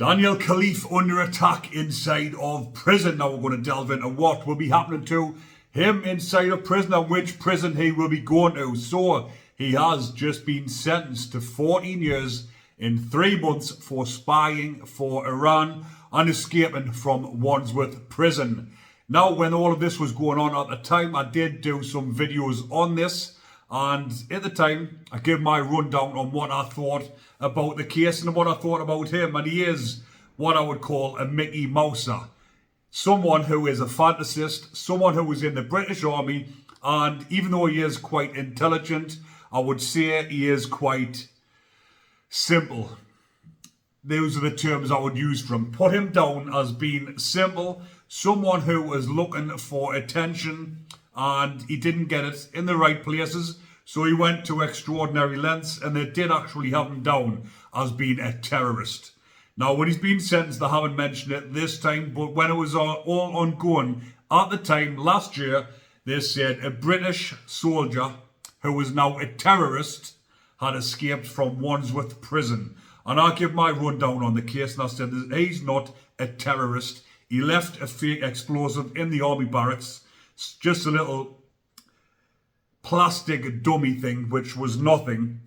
Daniel Khalife under attack inside of prison. Now we're going to delve into what will be happening to him inside of prison and which prison he will be going to. So he has just been sentenced to 14 years in 3 months for spying for Iran and escaping from Wandsworth prison. Now, when all of this was going on at the time, I did do some videos on this. And at the time, I gave my rundown on what I thought about the case and what I thought about him. And he is what I would call a Mickey Mouser. Someone who is a fantasist, someone who was in the British Army. And even though he is quite intelligent, I would say he is quite simple. Those are the terms I would use for him. Put him down as being simple. Someone who was looking for attention and he didn't get it in the right places. So he went to extraordinary lengths and they did actually have him down as being a terrorist. Now, when he's been sentenced, I haven't mentioned it this time, but when it was all ongoing at the time last year, they said a British soldier who was now a terrorist had escaped from Wandsworth prison. And I give my rundown on the case and I said that he's not a terrorist. He left a fake explosive in the army barracks, just a little plastic dummy thing, which was nothing,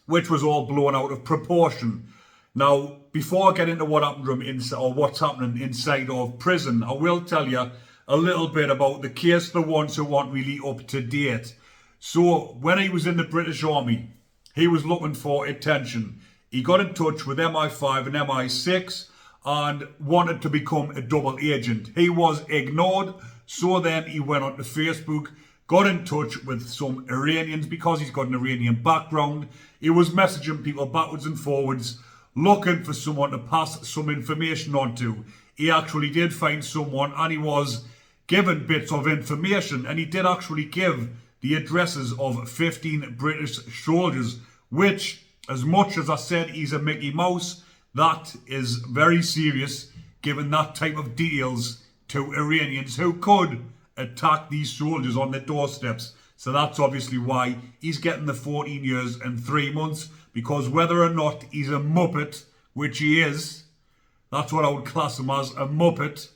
which was all blown out of proportion. Now, before I get into what happened to him inside, or what's happening inside of prison, I will tell you a little bit about the case, the ones who aren't really up to date. So, when he was in the British Army, he was looking for attention. He got in touch with MI5 and MI6 and wanted to become a double agent. He was ignored, so then he went onto Facebook, got in touch with some Iranians because he's got an Iranian background. He was messaging people backwards and forwards, looking for someone to pass some information on to. He actually did find someone and he was given bits of information, and he did actually give the addresses of 15 British soldiers, which, as much as I said he's a Mickey Mouse, that is very serious given that type of details to Iranians who could attack these soldiers on their doorsteps. So that's obviously why he's getting the 14 years and 3 months, because whether or not he's a muppet, which he is, that's what I would class him as, a muppet,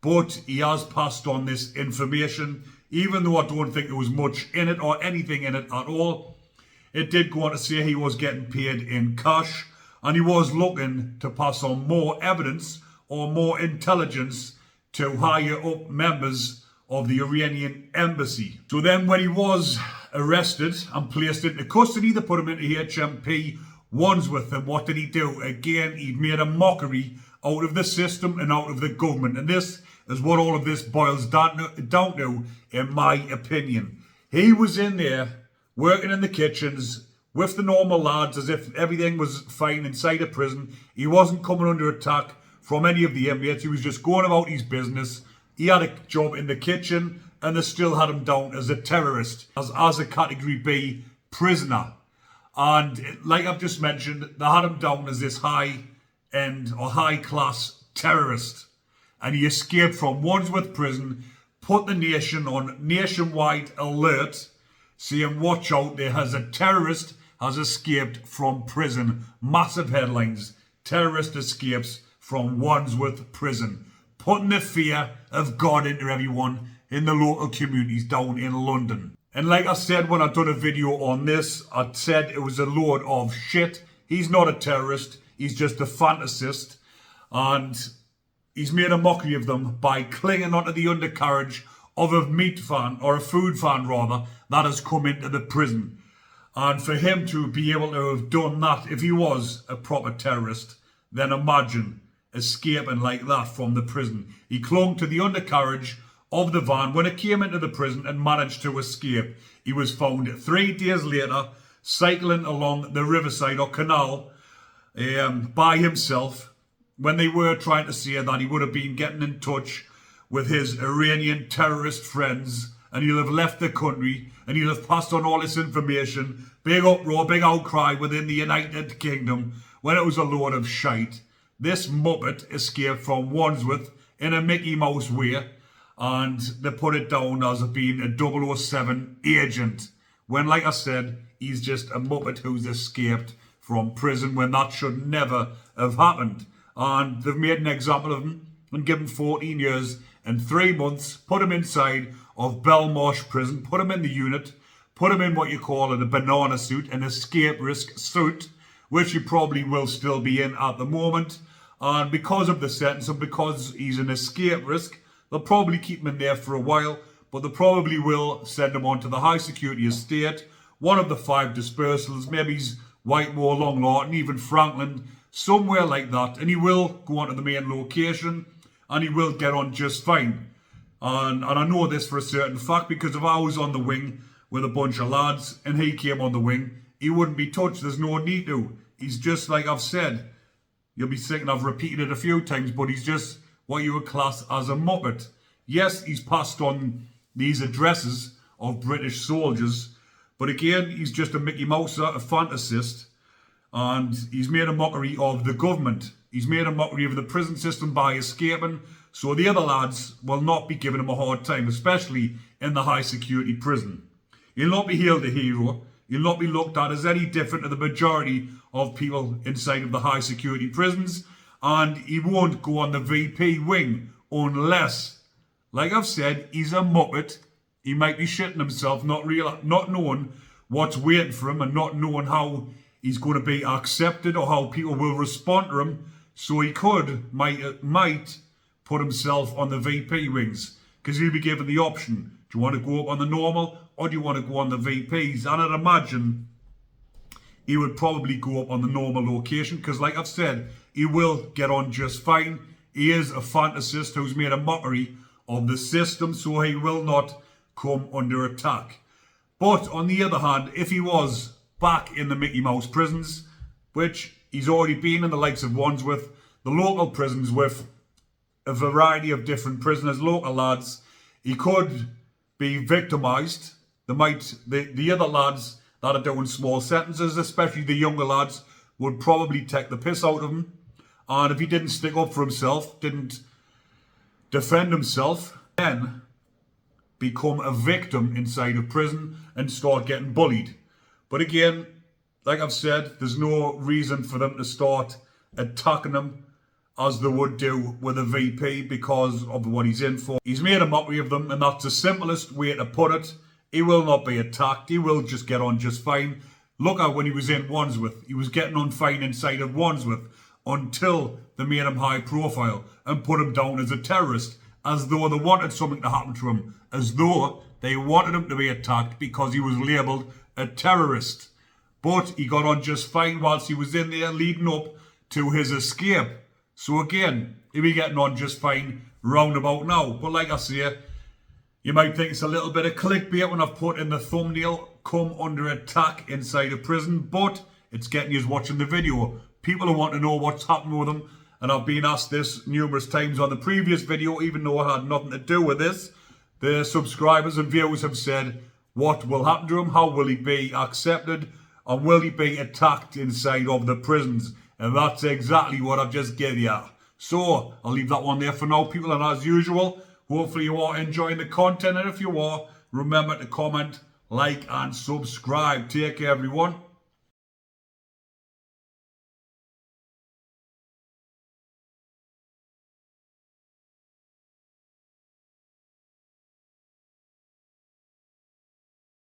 but he has passed on this information, even though I don't think there was much in it or anything in it at all. It did go on to say he was getting paid in cash and he was looking to pass on more evidence or more intelligence to higher up members of the Iranian embassy. So then when he was arrested and placed into custody, they put him into HMP Wandsworth. And what did he do? Again, he made a mockery out of the system and out of the government. And this is what all of this boils down to, in my opinion. He was in there working in the kitchens with the normal lads as if everything was fine inside a prison. He wasn't coming under attack from any of the inmates. He was just going about his business. He had a job in the kitchen and they still had him down as a terrorist, as a category B prisoner. And like I've just mentioned, they had him down as this high-end or high-class terrorist. And he escaped from Wandsworth prison, put the nation on nationwide alert, saying, watch out, there has a terrorist has escaped from prison. Massive headlines. Terrorist escapes from Wandsworth prison. Putting the fear of God into everyone in the local communities down in London. And like I said when I done a video on this, I said it was a load of shit. He's not a terrorist. He's just a fantasist. And he's made a mockery of them by clinging onto the undercarriage of a meat van, or a food van rather, that has come into the prison. And for him to be able to have done that, if he was a proper terrorist, then imagine escaping like that from the prison. He clung to the undercarriage of the van when it came into the prison and managed to escape. He was found 3 days later cycling along the riverside or canal by himself, when they were trying to say that he would have been getting in touch with his Iranian terrorist friends and he'll have left the country and he'll have passed on all this information. Big uproar, big outcry within the United Kingdom when it was a load of shite. This muppet escaped from Wandsworth in a Mickey Mouse way, and they put it down as being a 007 agent, when, like I said, he's just a muppet who's escaped from prison when that should never have happened. and they've made an example of him and given him 14 years and 3 months, put him inside of Belmarsh prison, put him in the unit, put him in what you call a banana suit, an escape risk suit, which he probably will still be in at the moment. And because of the sentence and because he's an escape risk, they'll probably keep him in there for a while, but they probably will send him on to the high security estate, one of the 5 dispersals, maybe he's Whitemore, Long Lartin, even Franklin, somewhere like that, and he will go on to the main location and he will get on just fine. And I know this for a certain fact because if I was on the wing with a bunch of lads and he came on the wing, he wouldn't be touched. There's no need to. He's just like I've said. You'll be thinking I've repeated it a few times, but he's just what you would class as a muppet. Yes, he's passed on these addresses of British soldiers, but again, he's just a Mickey Mouser, a fantasist, and he's made a mockery of the government. He's made a mockery of the prison system by escaping, so the other lads will not be giving him a hard time, especially in the high security prison. He'll not be hailed a hero. He'll not be looked at as any different to the majority of people inside of the high security prisons, and he won't go on the VP wing unless, like I've said, he's a muppet. He might be shitting himself, not knowing what's waiting for him and not knowing how he's going to be accepted or how people will respond to him. So he might put himself on the VP wings because he'll be given the option. Do you want to go up on the normal or do you want to go on the VPs? And I'd imagine he would probably go up on the normal location because, like I've said, he will get on just fine. He is a fantasist who's made a mockery of the system, so he will not come under attack. But on the other hand, if he was back in the Mickey Mouse prisons, which he's already been in the likes of Wandsworth, the local prisons with a variety of different prisoners, local lads, he could be victimised. The other lads that are doing small sentences, especially the younger lads, would probably take the piss out of him. And if he didn't stick up for himself, didn't defend himself, then become a victim inside of prison and start getting bullied. But again, like I've said, there's no reason for them to start attacking him as they would do with a VP because of what he's in for. He's made a mockery of them, and that's the simplest way to put it. He will not be attacked. He will just get on just fine. Look at when he was in Wandsworth. He was getting on fine inside of Wandsworth until they made him high profile and put him down as a terrorist, as though they wanted something to happen to him, as though they wanted him to be attacked because he was labelled a terrorist. But he got on just fine whilst he was in there leading up to his escape. So again, he'll be getting on just fine roundabout now. But like I say, you might think it's a little bit of clickbait when I've put in the thumbnail, come under attack inside a prison, but it's getting you watching the video. People who want to know what's happening with him, and I've been asked this numerous times on the previous video, even though I had nothing to do with this. The subscribers and viewers have said, what will happen to him? How will he be accepted? And will he be attacked inside of the prisons? And that's exactly what I've just given you. So, I'll leave that one there for now, people, and as usual, hopefully you are enjoying the content, and if you are, remember to comment, like, and subscribe. Take care, everyone.